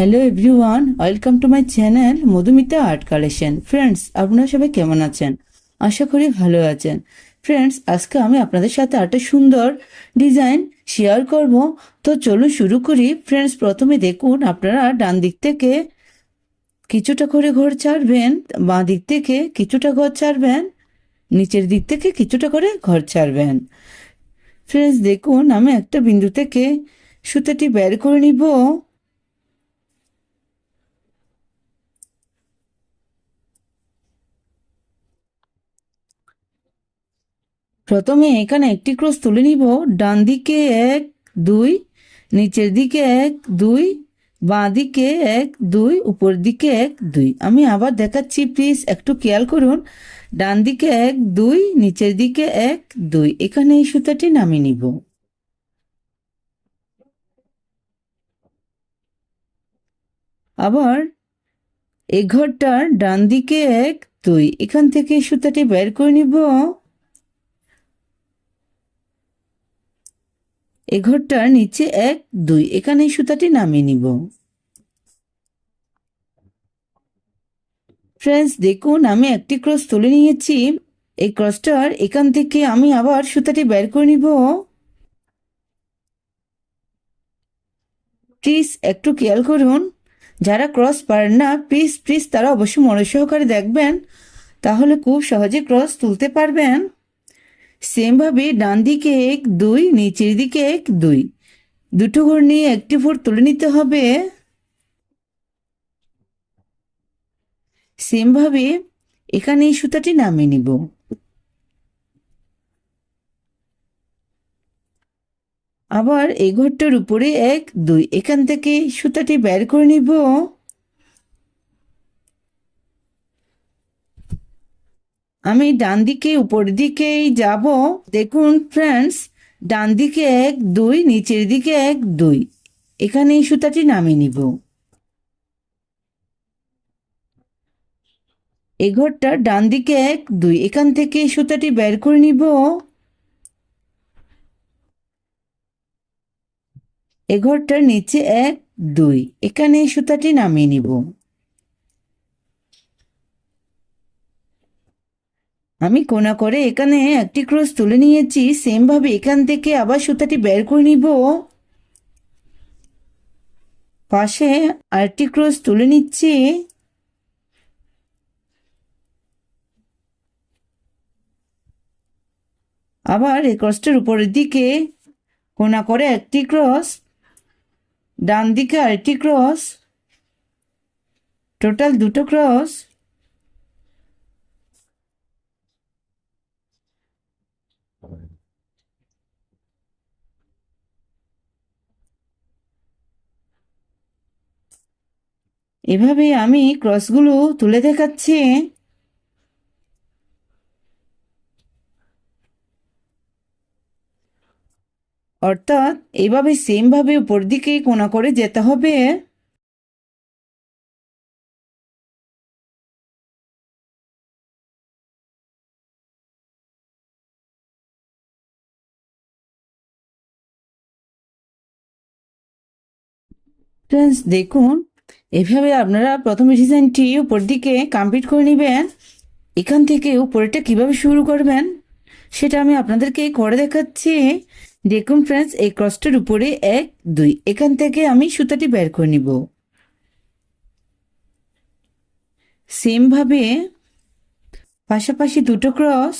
Hello everyone, welcome to my channel Madhumita art collection. Friends, আপনারা সবাই কেমন আছেন? আশা করি ভালো আছেন। ফ্রেন্ডস, আজকে আমি আপনাদের সাথে একটা সুন্দর ডিজাইন শেয়ার করব। তো চলুন শুরু করি। ফ্রেন্ডস, প্রথমে দেখুন, আপনারা ডান দিক থেকে কিছুটা করে ঘর ছাড়বেন, বাঁ দিক থেকে কিছুটা ঘর ছাড়বেন, নিচের দিক থেকে কিছুটা করে ঘর ছাড়বেন। ফ্রেন্ডস দেখুন, আমি একটা বিন্দু থেকে সুতাটি বের করে নিব। প্রথমে এখানে একটি ক্রস তুলে নিব। ডান দিকে 1 2, নিচের দিকে 1 2, বাঁ দিকে 1 2, উপর দিকে 1 2। আমি আবার দেখাচ্ছি, প্লিজ একটু খেয়াল করুন। ডান দিকে 1 2, নিচের দিকে 1 2, এখানে এই সুতাটি নামিয়ে নিব। আবার এই ঘরটার ডান দিকে 1 2, এখান থেকে এই সুতাটি বের করে নিব। এই ঘরটার নিচে 1 2, এখানে এই সুতাটি নামিয়ে নিব। ফ্রেন্ডস দেখুন, আমি একটি ক্রস তুলে নিয়েছি। এই ক্রসটার এখান থেকে আমি আবার সুতাটি বের করে নিব। প্লিজ একটু খেয়াল করুন। যারা ক্রস পারেন না, প্লিজ প্লিজ তারা অবশ্যই মনোযোগ সহকারে দেখবেন, তাহলে খুব সহজে ক্রস তুলতে পারবেন। সেমভাবে ডান দিকে 1 2, নিচের দিকে 1 2, দুটো ঘর নিয়ে একটি ফোর তুলে নিতে হবে। সেমভাবে এখানে এই সুতাটি নামিয়ে নিব। আবার এই ঘরটার উপরে 1 2, এখান থেকে সুতাটি বের করে নিব। আমি ডান দিকে উপর দিকেই যাব। দেখুন ফ্রেন্ডস, ডান দিকে 1 2, নিচের দিকে 1 2, এখানে এই সুতাটি নামিয়ে নিব। এই ঘরটা ডান দিকে 1 2, এখান থেকে এই সুতাটি বের করে নিব। এই ঘরটার নিচে 1 2, এখানে এই সুতাটি নামিয়ে নিব। আমি কোনা করে এখানে একটি ক্রস তুলে নিয়েছি। সেম ভাবে এখান থেকে আবার সুতাটি বের করে নিব। পাশে আরেকটি ক্রস তুলে নিচ্ছি। আবার এই ক্রসটার উপরের দিকে কোনা করে একটি ক্রস, ডান দিকে আরেকটি ক্রস, টোটাল দুটো ক্রস। এভাবে আমি ক্রসগুলো তুলে দেখাচ্ছি। অর্থাৎ এইভাবে সেম ভাবে উপর দিকে কোনা করে যেতে হবে। ফ্রেন্ডস দেখুন, এভাবে আপনারা প্রথম ডিজাইনটি উপর দিকে কমপ্লিট করে নেবেন। এখান থেকে উপরেটা কিভাবে শুরু করবেন সেটা আমি আপনাদেরকে করে দেখাচ্ছি। দেখুন ফ্রেন্ডস, এই ক্রসটার উপরে 1 2, এখান থেকে আমি সুতাটি বের করে নিব। সেম ভাবে পাশাপাশি দুটো ক্রস।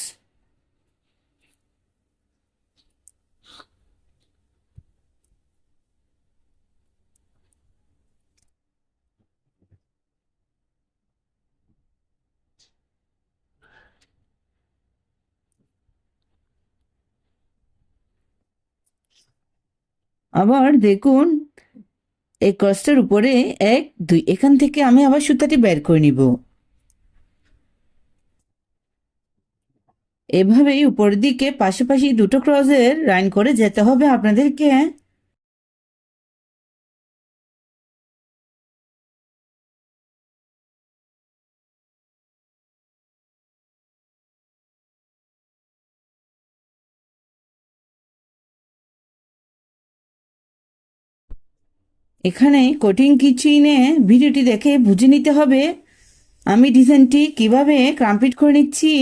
আবার দেখুন, এই ক্রসটার উপরে 1 2, এখান থেকে আমি আবার সুতাটি বের করে নিব। এভাবেই উপর দিকে পাশাপাশি দুটো ক্রসের লাইন করে যেতে হবে আপনাদেরকে। এখানে কোটিং কিচেনে ভিডিওটি দেখে বুঝে নিতে হবে আমি ডিজাইনটি কিভাবে কমপ্লিট করে নিচ্ছি।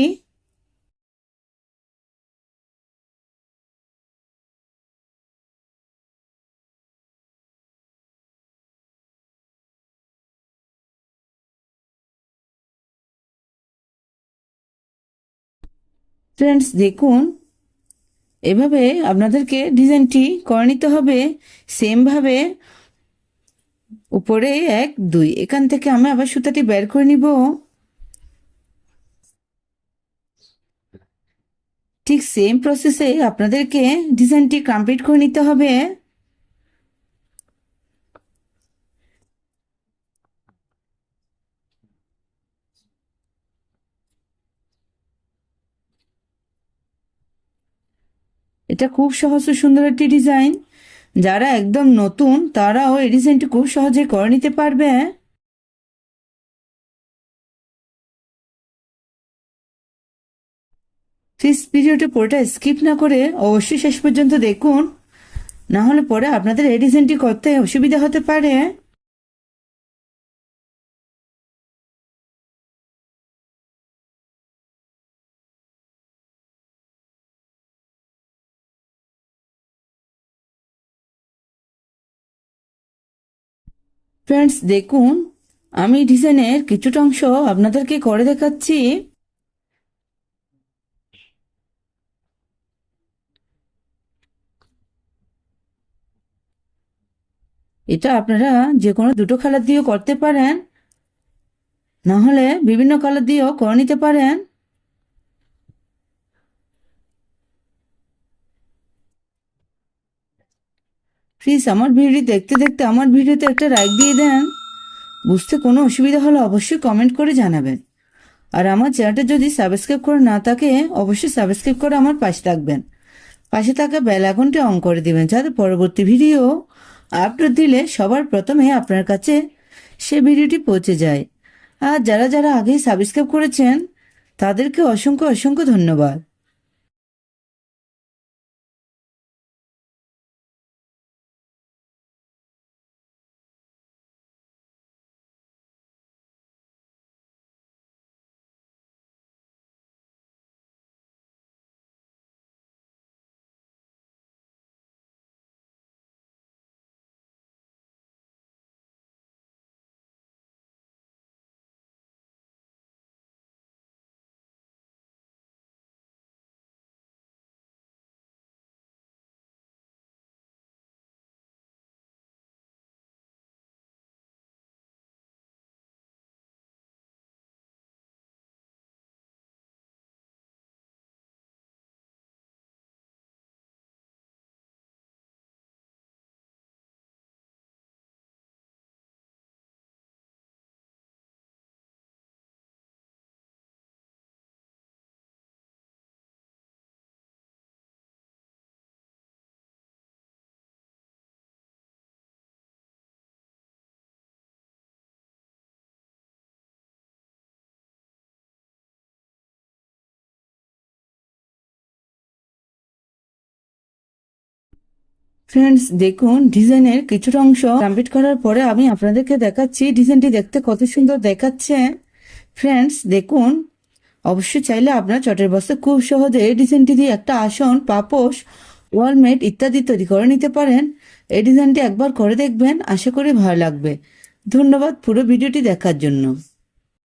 ফ্রেন্ডস দেখুন, এভাবে আপনাদেরকে ডিজাইনটি করে নিতে হবে সেমভাবে। উপরে 1 2 এখান থেকে আমি আবার সুতাটি বের করে নিব। ঠিক সেম প্রসেসে আপনাদেরকে ডিজাইনটি কমপ্লিট করে নিতে হবে। এটা খুব সহজ ও সুন্দর একটি ডিজাইন। যারা একদম নতুন তারাও এই ডিজাইনটি খুব সহজে করে নিতে পারবে। প্লিজ ভিডিওটি পুরোটা স্কিপ না করে অবশ্যই শেষ পর্যন্ত দেখুন, না হলে পরে আপনাদের এই ডিজাইনটি করতে অসুবিধা হতে পারে। ফ্রেন্ডস দেখুন, আমি ডিজাইনের কিছুটা অংশ আপনাদেরকে করে দেখাচ্ছি। এটা আপনারা যে কোনো দুটো কালার দিয়েও করতে পারেন, না হলে বিভিন্ন কালার দিয়েও করে নিতে পারেন। প্লিজ আমার ভিডিও দেখতে দেখতে আমার ভিডিওতে একটা লাইক দিয়ে দেন। বুঝতে কোনো অসুবিধা হলে অবশ্যই কমেন্ট করে জানাবেন। আর আমার চ্যানেলটা যদি সাবস্ক্রাইব করে না থাকে অবশ্যই সাবস্ক্রাইব করে আমার পাশে থাকবেন। পাশে থাকা বেল আইকনটি অন করে দিবেন, যাতে পরবর্তী ভিডিও আপলোড দিলে সবার প্রথমে আপনার কাছে সে ভিডিওটি পৌঁছে যায়। আর যারা যারা আগেই সাবস্ক্রাইব করেছেন তাদেরকে অসংখ্য অসংখ্য ধন্যবাদ। ফ্রেন্ডস দেখুন, ডিজাইনের কিছুটা অংশ কমপ্লিট করার পরে আমি আপনাদেরকে দেখাচ্ছি ডিজাইনটি দেখতে কত সুন্দর দেখাচ্ছে। ফ্রেন্ডস দেখুন, অবশ্যই চাইলে আপনার চটের বস্তায় খুব সহজে এই ডিজাইনটি দিয়ে একটা আসন, পাপোশ, ওয়ালমেট ইত্যাদি তৈরি করে নিতে পারেন। এই ডিজাইনটি একবার করে দেখবেন, আশা করি ভালো লাগবে। ধন্যবাদ পুরো ভিডিওটি দেখার জন্য।